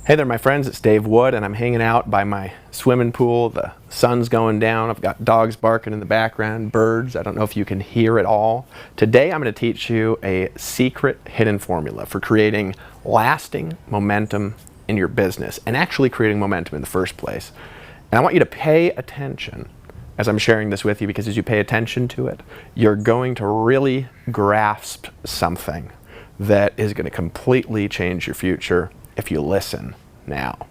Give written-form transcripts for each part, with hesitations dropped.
Hey there, my friends, it's Dave Wood, and I'm hanging out by my swimming pool. The sun's going down. I've got dogs barking in the background, birds. I don't know if you can hear it all. Today, I'm going to teach you a secret hidden formula for creating lasting momentum in your business and actually creating momentum in the first place. And I want you to pay attention as I'm sharing this with you, because as you pay attention to it, you're going to really grasp something that is going to completely change your future if you listen now.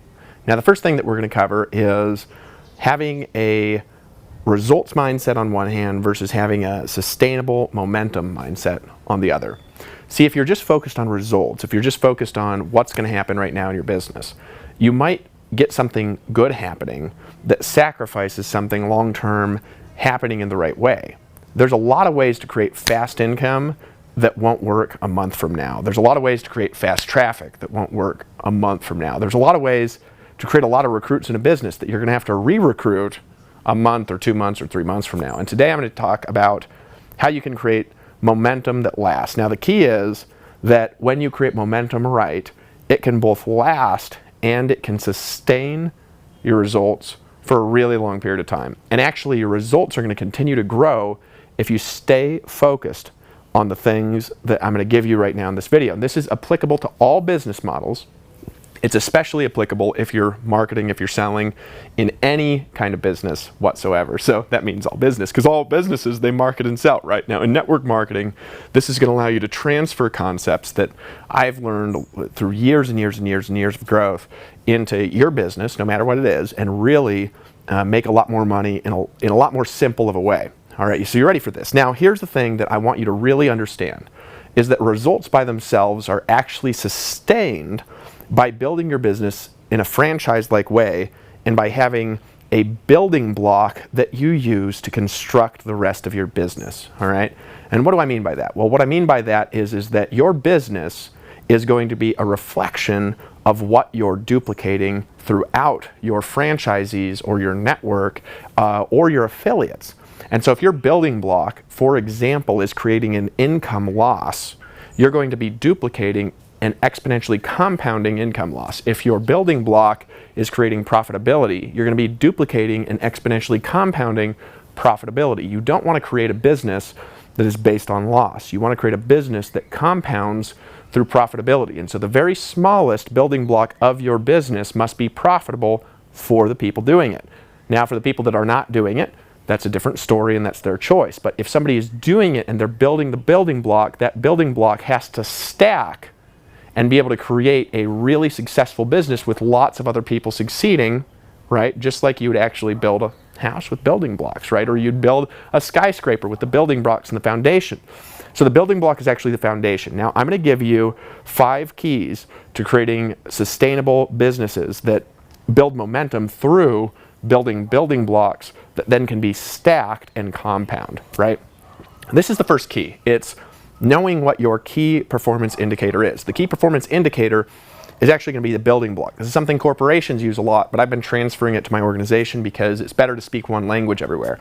Now, the first thing that we're going to cover is having a results mindset on one hand versus having a sustainable momentum mindset on the other. See, if you're just focused on results, if you're just focused on what's going to happen right now in your business, you might get something good happening that sacrifices something long-term happening in the right way. There's a lot of ways to create fast income that won't work a month from now. There's a lot of ways to create fast traffic that won't work a month from now. There's a lot of ways to create a lot of recruits in a business that you're going to have to re-recruit a month or 2 months or 3 months from now. And today I'm going to talk about how you can create momentum that lasts. Now, the key is that when you create momentum right, it can both last and it can sustain your results for a really long period of time. And actually, your results are going to continue to grow if you stay focused on the things that I'm going to give you right now in this video. And this is applicable to all business models. It's especially applicable if you're marketing, if you're selling in any kind of business whatsoever. So that means all business, because all businesses, they market and sell, right? Now, in network marketing, this is going to allow you to transfer concepts that I've learned through years and years and years and years of growth into your business, no matter what it is, and really make a lot more money in a lot more simple of a way. All right, so you're ready for this. Now, here's the thing that I want you to really understand, is that results by themselves are actually sustained by building your business in a franchise-like way and by having a building block that you use to construct the rest of your business, all right? And what do I mean by that? Well, what I mean by that is that your business is going to be a reflection of what you're duplicating throughout your franchisees or your network or your affiliates. And so if your building block, for example, is creating an income loss, you're going to be duplicating and exponentially compounding income loss. If your building block is creating profitability, you're going to be duplicating and exponentially compounding profitability. You don't want to create a business that is based on loss. You want to create a business that compounds through profitability. And so the very smallest building block of your business must be profitable for the people doing it. Now, for the people that are not doing it, that's a different story and that's their choice. But if somebody is doing it and they're building the building block, that building block has to stack and be able to create a really successful business with lots of other people succeeding, right? Just like you would actually build a house with building blocks, right? Or you'd build a skyscraper with the building blocks and the foundation. So the building block is actually the foundation. Now, I'm going to give you 5 keys to creating sustainable businesses that build momentum through building building blocks that then can be stacked and compound, right? This is the first key. It's knowing what your key performance indicator is. The key performance indicator is actually going to be the building block. This is something corporations use a lot, but I've been transferring it to my organization because it's better to speak one language everywhere.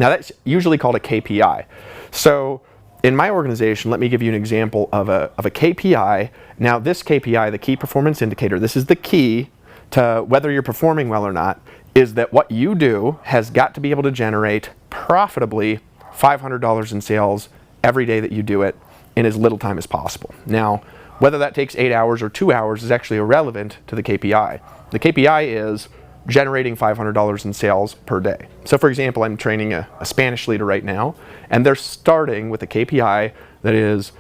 Now, that's usually called a KPI. So in my organization, let me give you an example of a KPI. Now, this KPI, the key performance indicator, this is the key to whether you're performing well or not, is that what you do has got to be able to generate profitably $500 in sales every day that you do it in as little time as possible. Now, whether that takes 8 hours or 2 hours is actually irrelevant to the KPI. The KPI is generating $500 in sales per day. So for example, I'm training a Spanish leader right now, and they're starting with a KPI that is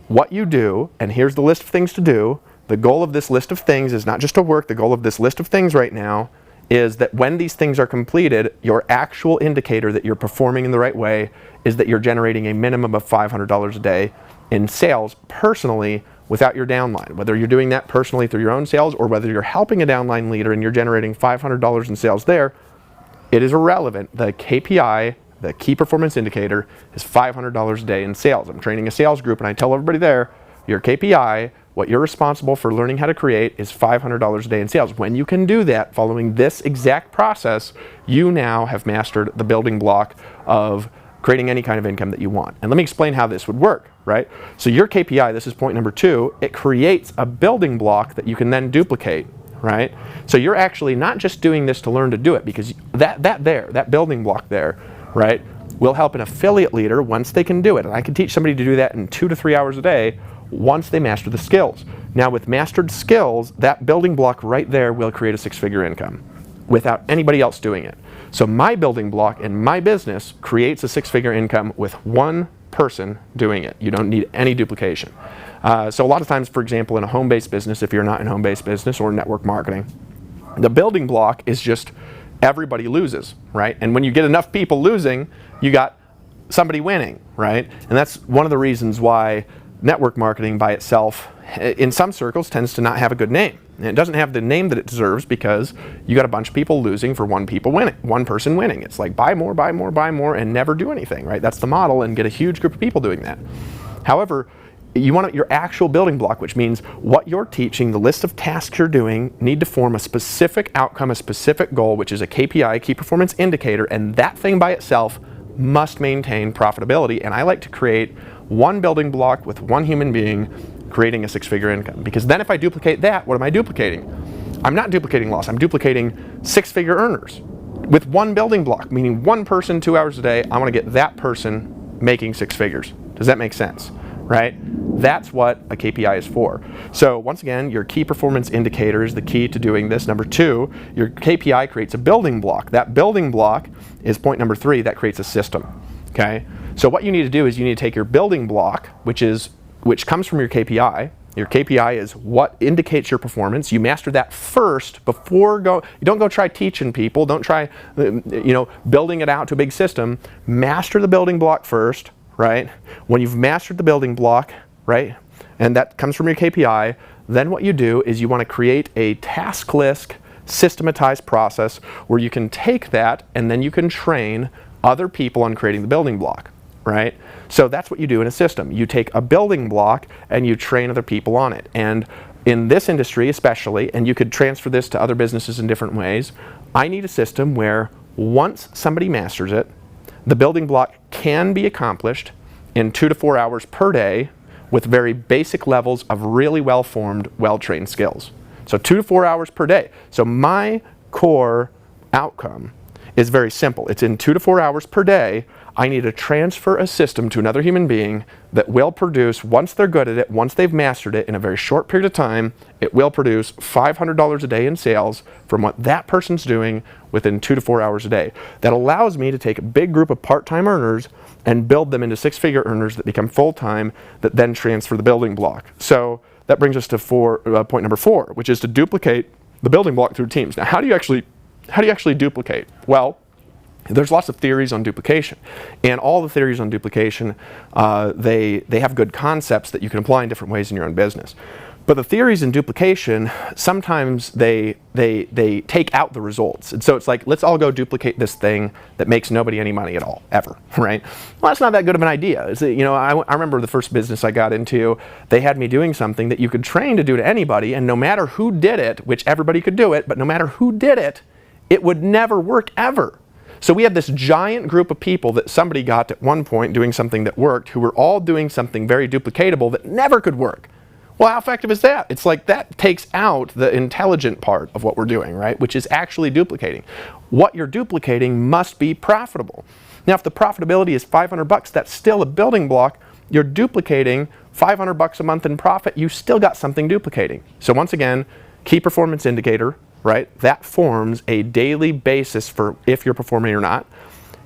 what you do, and here's the list of things to do. The goal of this list of things is not just to work. The goal of this list of things right now is that when these things are completed, your actual indicator that you're performing in the right way is that you're generating a minimum of $500 a day in sales personally without your downline. Whether you're doing that personally through your own sales or whether you're helping a downline leader and you're generating $500 in sales there, it is irrelevant. The KPI, the key performance indicator, is $500 a day in sales. I'm training a sales group and I tell everybody there, your KPI, what you're responsible for learning how to create, is $500 a day in sales. When you can do that following this exact process, you now have mastered the building block of creating any kind of income that you want. And let me explain how this would work, right? So your KPI, this is point number 2, it creates a building block that you can then duplicate. right? So you're actually not just doing this to learn to do it, because that building block there, right, will help an affiliate leader once they can do it. And I can teach somebody to do that in 2 to 3 hours a day once they master the skills. Now with mastered skills, that building block right there will create a 6-figure income without anybody else doing it. So my building block in my business creates a 6-figure income with one person doing it. You don't need any duplication. So a lot of times, for example, in a home-based business, if you're not in home-based business or network marketing, the building block is just everybody loses, right? And when you get enough people losing, you got somebody winning, right? And that's one of the reasons why network marketing by itself, in some circles, tends to not have a good name. And it doesn't have the name that it deserves because you got a bunch of people losing for one person winning. It's like buy more, buy more, buy more, and never do anything, right? That's the model, and get a huge group of people doing that. However, you want your actual building block, which means what you're teaching, the list of tasks you're doing, need to form a specific outcome, a specific goal, which is a KPI, key performance indicator, and that thing by itself must maintain profitability. And I like to create one building block with one human being creating a 6-figure income. Because then if I duplicate that, what am I duplicating? I'm not duplicating loss, I'm duplicating 6-figure earners with one building block, meaning one person 2 hours a day. I want to get that person making 6 figures. Does that make sense? Right? That's what a KPI is for. So once again, your key performance indicator is the key to doing this. Number 2, your KPI creates a building block. That building block is point number 3, that creates a system. Okay? So what you need to do is you need to take your building block, which comes from your KPI. Your KPI is what indicates your performance. You master that first before you don't go try teaching people. Don't try building it out to a big system. Master the building block first, right? When you've mastered the building block, right, and that comes from your KPI, then what you do is you want to create a task list, systematized process where you can take that and then you can train other people on creating the building block, right? So that's what you do in a system. You take a building block and you train other people on it. And in this industry especially, and you could transfer this to other businesses in different ways, I need a system where once somebody masters it, the building block can be accomplished in 2 to 4 hours per day with very basic levels of really well-formed, well-trained skills. So 2 to 4 hours per day. So my core outcome is very simple. It's in 2 to 4 hours per day. I need to transfer a system to another human being that will produce, once they're good at it, once they've mastered it in a very short period of time, it will produce $500 a day in sales from what that person's doing within 2 to 4 hours a day. That allows me to take a big group of part-time earners and build them into 6-figure earners that become full-time, that then transfer the building block. So that brings us to point number 4, which is to duplicate the building block through teams. Now, how do you actually duplicate? Well, there's lots of theories on duplication, and all the theories on duplication, they have good concepts that you can apply in different ways in your own business. But the theories in duplication, sometimes they take out the results. And so it's like, let's all go duplicate this thing that makes nobody any money at all, ever, right? Well, that's not that good of an idea. I remember the first business I got into, they had me doing something that you could train to do to anybody, and no matter who did it, which everybody could do it, but no matter who did it, it would never work ever. So we had this giant group of people that somebody got at one point doing something that worked, who were all doing something very duplicatable that never could work. Well, how effective is that? It's like that takes out the intelligent part of what we're doing, right? Which is actually duplicating. What you're duplicating must be profitable. Now, if the profitability is $500, that's still a building block. You're duplicating $500 a month in profit. You still got something duplicating. So once again, key performance indicator, right? That forms a daily basis for if you're performing or not.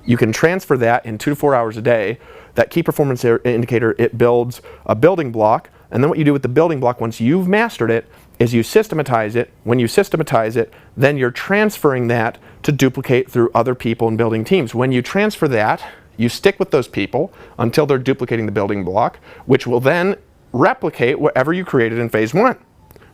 You can transfer that in 2 to 4 hours a day. That key performance indicator, it builds a building block. And then what you do with the building block once you've mastered it is you systematize it. When you systematize it, then you're transferring that to duplicate through other people and building teams. When you transfer that, you stick with those people until they're duplicating the building block, which will then replicate whatever you created in phase 1,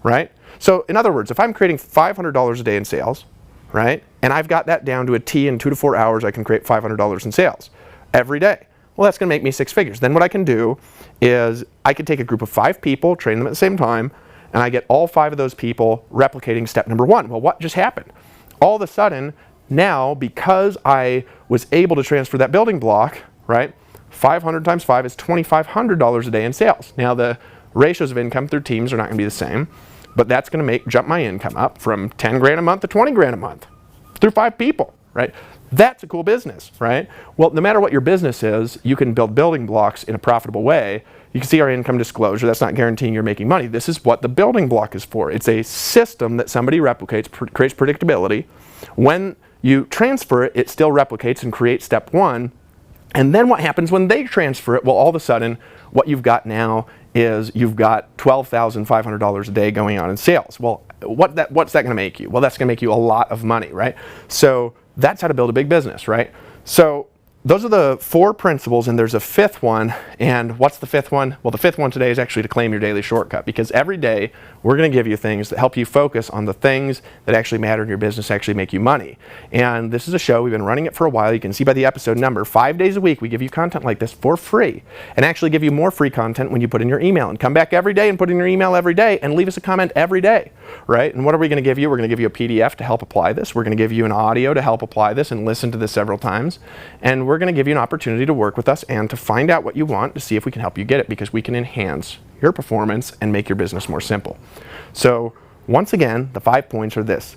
right? So in other words, if I'm creating $500 a day in sales, right, and I've got that down to a T in 2 to 4 hours, I can create $500 in sales every day. Well, that's going to make me 6 figures. Then what I can do is I can take a group of 5 people, train them at the same time, and I get all 5 of those people replicating step number 1. Well, what just happened? All of a sudden, now, because I was able to transfer that building block, right, 500 times 5 is $2,500 a day in sales. Now, the ratios of income through teams are not going to be the same, but that's going to jump my income up from 10 grand a month to 20 grand a month through 5 people, right? That's a cool business, right? Well, no matter what your business is, you can build building blocks in a profitable way. You can see our income disclosure. That's not guaranteeing you're making money. This is what the building block is for. It's a system that somebody replicates, creates predictability. When you transfer it, it still replicates and creates step 1. And then what happens when they transfer it? Well, all of a sudden, what you've got now is you've got $12,500 a day going on in sales. Well, what's that going to make you? Well, that's going to make you a lot of money, right? So that's how to build a big business, right? So those are the 4 principles, and there's a 5th one. And what's the 5th one? Well, the 5th one today is actually to claim your daily shortcut, because every day we're going to give you things that help you focus on the things that actually matter in your business, actually make you money. And this is a show, we've been running it for a while. You can see by the episode number, 5 days a week we give you content like this for free, and actually give you more free content when you put in your email. And come back every day and put in your email every day and leave us a comment every day, right? And what are we going to give you? We're going to give you a PDF to help apply this. We're going to give you an audio to help apply this and listen to this several times. And we're going to give you an opportunity to work with us and to find out what you want, to see if we can help you get it, because we can enhance your performance and make your business more simple. So once again, the 5 points are this.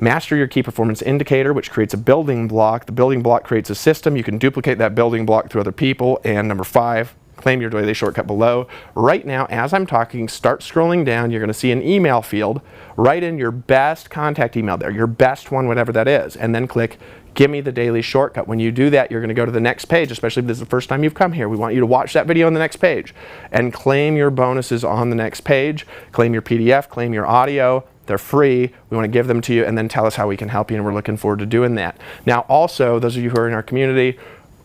Master your key performance indicator, which creates a building block. The building block creates a system. You can duplicate that building block through other people. And number 5, claim your daily shortcut below. Right now, as I'm talking, start scrolling down. You're going to see an email field. Write in your best contact email there, your best one, whatever that is, and then click Give Me the Daily Shortcut. When you do that, you're going to go to the next page, especially if this is the first time you've come here. We want you to watch that video on the next page and claim your bonuses on the next page. Claim your PDF, claim your audio. They're free. We want to give them to you, and then tell us how we can help you, and we're looking forward to doing that. Now, also, those of you who are in our community,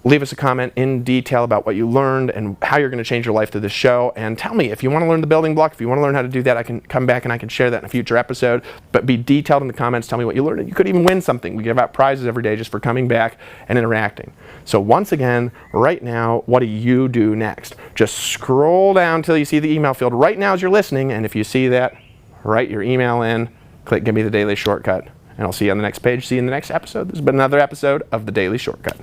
leave us a comment in detail about what you learned and how you're going to change your life through this show. And tell me, if you want to learn the building block, if you want to learn how to do that, I can come back and I can share that in a future episode. But be detailed in the comments. Tell me what you learned. And you could even win something. We give out prizes every day just for coming back and interacting. So once again, right now, what do you do next? Just scroll down until you see the email field right now as you're listening. And if you see that, write your email in, click Give Me the Daily Shortcut. And I'll see you on the next page. See you in the next episode. This has been another episode of The Daily Shortcut.